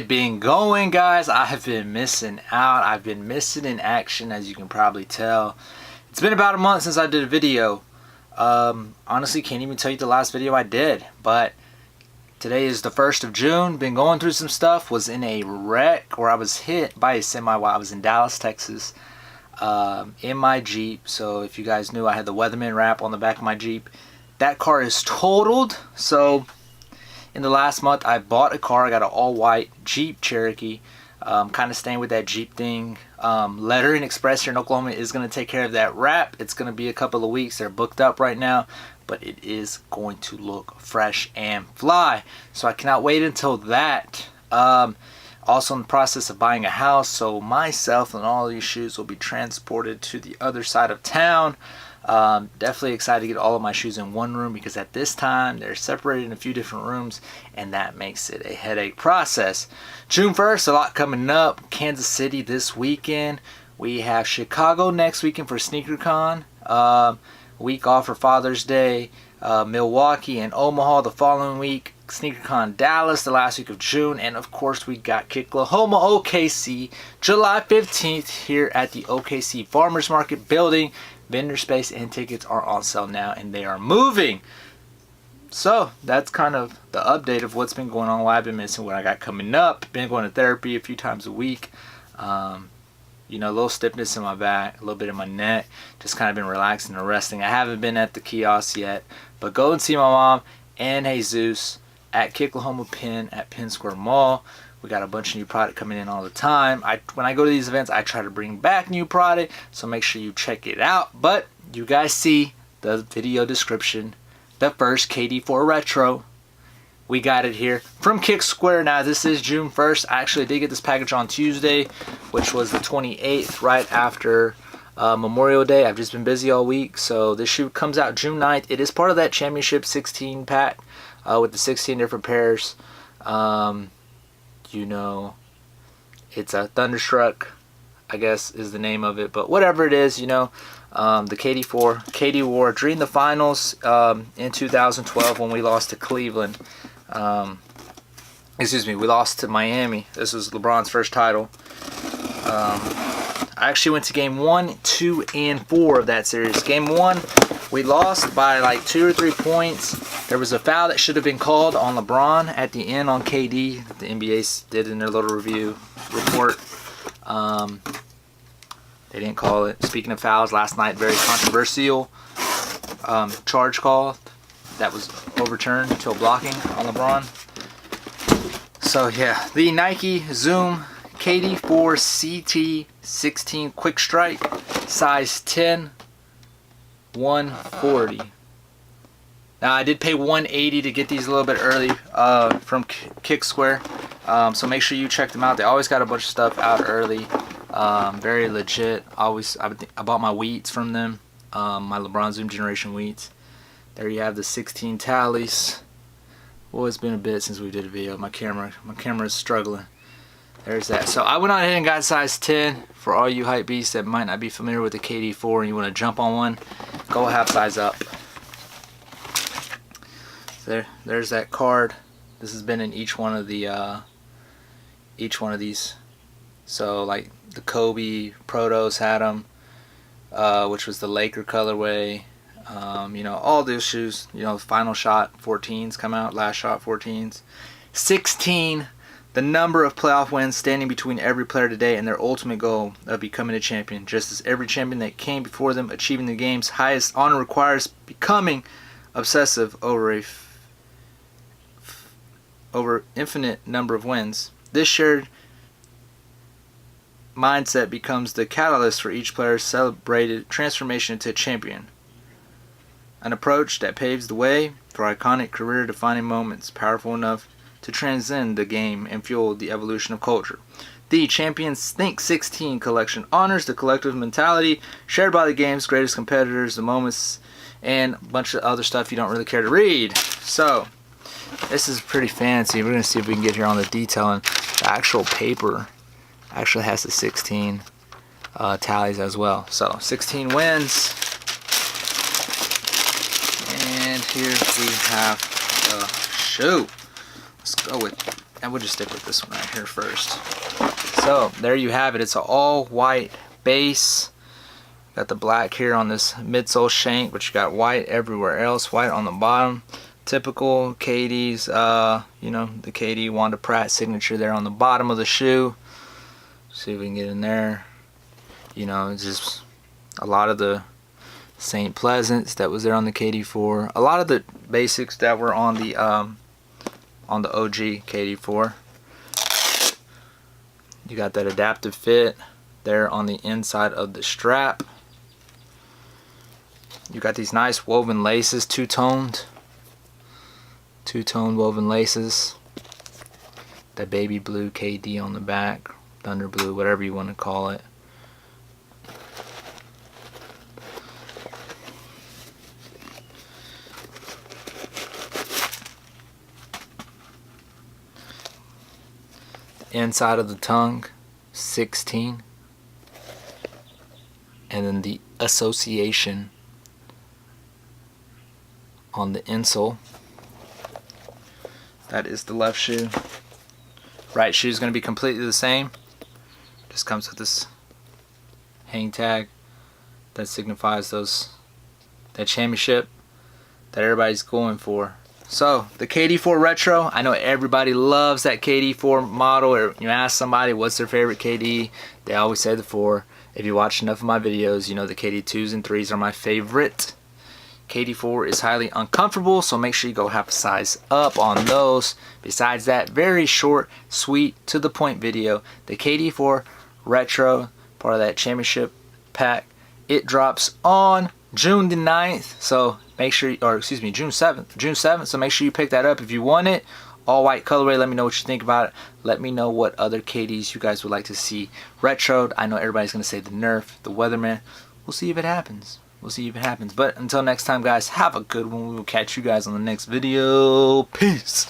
it been going, guys? I have been missing out. I've been missing in action, as you can probably tell. It's been about a month since I did a video. Honestly, can't even tell you the last video I did, but today is the 1st of June. Been going through some stuff. Was in a wreck where I was hit by a semi while I was in Dallas, Texas, in my Jeep. So if you guys knew, I had the Weatherman wrap on the back of my Jeep. That car is totaled. So in the last month, I bought a car. I got an all-white Jeep Cherokee. Kind of staying with that Jeep thing. Lettering Express here in Oklahoma is going to take care of that wrap. It's going to be a couple of weeks. They're booked up right now, but it is going to look fresh and fly. So I cannot wait until that. Also in the process of buying a house, so myself and all these shoes will be transported to the other side of town. Definitely excited to get all of my shoes in one room, because at this time they're separated in a few different rooms, and that makes it a headache process. June 1st, a lot coming up. Kansas City this weekend. We have Chicago next weekend for SneakerCon. Week off for Father's Day. Milwaukee and Omaha the following week. SneakerCon Dallas the last week of June. And of course we got Kicklahoma OKC July 15th here at the OKC Farmers Market building. Vendor space and tickets are on sale now, and they are moving. So that's kind of the update of what's been going on, why I've been missing, what I got coming up. Been going to therapy a few times a week. You know, a little stiffness in my back, a little bit in my neck. Just kind of been relaxing and resting. I haven't been at the kiosk yet, but go and see my mom and Jesus at Kicklahoma Penn at Penn Square Mall. We got a bunch of new product coming in all the time. When I go to these events, I try to bring back new product, so make sure you check it out. But you guys see the video description, the first KD4 Retro. We got it here from Kick Square. Now, this is June 1st. I actually did get this package on Tuesday, which was the 28th, right after Memorial Day. I've just been busy all week, so this shoe comes out June 9th. It is part of that Championship 16 pack with the 16 different pairs. You know, it's a Thunderstruck, I guess is the name of it, but whatever it is, you know, the KD4, KD wore during the finals in 2012 when we lost to Cleveland. Excuse me, we lost to Miami. This was LeBron's first title. I actually went to game 1, 2, and 4 of that series. Game 1, we lost by like 2 or 3 points. There was a foul that should have been called on LeBron at the end on KD. The NBA did in their little review report. They didn't call it. Speaking of fouls, last night, very controversial charge call that was overturned to a blocking on LeBron. So yeah, the Nike Zoom KD4 CT16 Quick Strike, size 10, 140. Now, I did pay $180 to get these a little bit early from Kick Square, so make sure you check them out. They always got a bunch of stuff out early. Very legit. I bought my Wheats from them, my LeBron Zoom Generation Wheats. There you have the 16 tallies. Well, it's been a bit since we did a video. My camera is struggling. There's that. So I went on ahead and got size 10 for all you hype beasts that might not be familiar with the KD4 and you want to jump on one. Go half size up. There's that card. This has been in each one of these. So like the Kobe Protos had them, which was the Laker colorway. You know, all those shoes. You know, Final Shot 14s come out. Last Shot 14s. 16. The number of playoff wins standing between every player today and their ultimate goal of becoming a champion. Just as every champion that came before them achieving the game's highest honor requires becoming obsessive over infinite number of wins. This shared mindset becomes the catalyst for each player's celebrated transformation into a champion. An approach that paves the way for iconic career-defining moments, powerful enough to transcend the game and fuel the evolution of culture. The Champions Think 16 collection honors the collective mentality shared by the game's greatest competitors, the moments, and a bunch of other stuff you don't really care to read. So, this is pretty fancy. We're going to see if we can get here on the detailing. The actual paper actually has the 16 tallies as well. So, 16 wins. And here we have the shoe. Let's go with And we'll just stick with this one right here first. So there you have it. It's an all white base. Got the black here on this midsole shank, but you got white everywhere else. White on the bottom. Typical KD's, you know, the KD Wanda Pratt signature there on the bottom of the shoe. See if we can get in there. You know, it's just a lot of the St. Pleasants that was there on the KD4. A lot of the basics that were on the OG KD4. You got that adaptive fit there on the inside of the strap. You got these nice woven laces, two-toned woven laces. That baby blue KD on the back, thunder blue, whatever you want to call it. Inside of the tongue, 16. And then the association on the insole. That is the left shoe. Right shoe is going to be completely the same. Just comes with this hang tag that signifies that championship that everybody's going for. So the KD4 Retro, I know everybody loves that KD4 model. Or you ask somebody what's their favorite KD, they always say the 4. If you watch enough of my videos, you know the KD2s and 3s are my favorite. KD4 is highly uncomfortable, so make sure you go half a size up on those. Besides that, very short, sweet, to the point video. The KD4 Retro, part of that championship pack, it drops on June the 9th. So make sure, or excuse me, June 7th. So make sure you pick that up if you want it. All white colorway. Let me know what you think about it. Let me know what other KDs you guys would like to see retroed. I know everybody's going to say the Nerf, the Weatherman. We'll see if it happens. But until next time, guys, have a good one. We will catch you guys on the next video. Peace.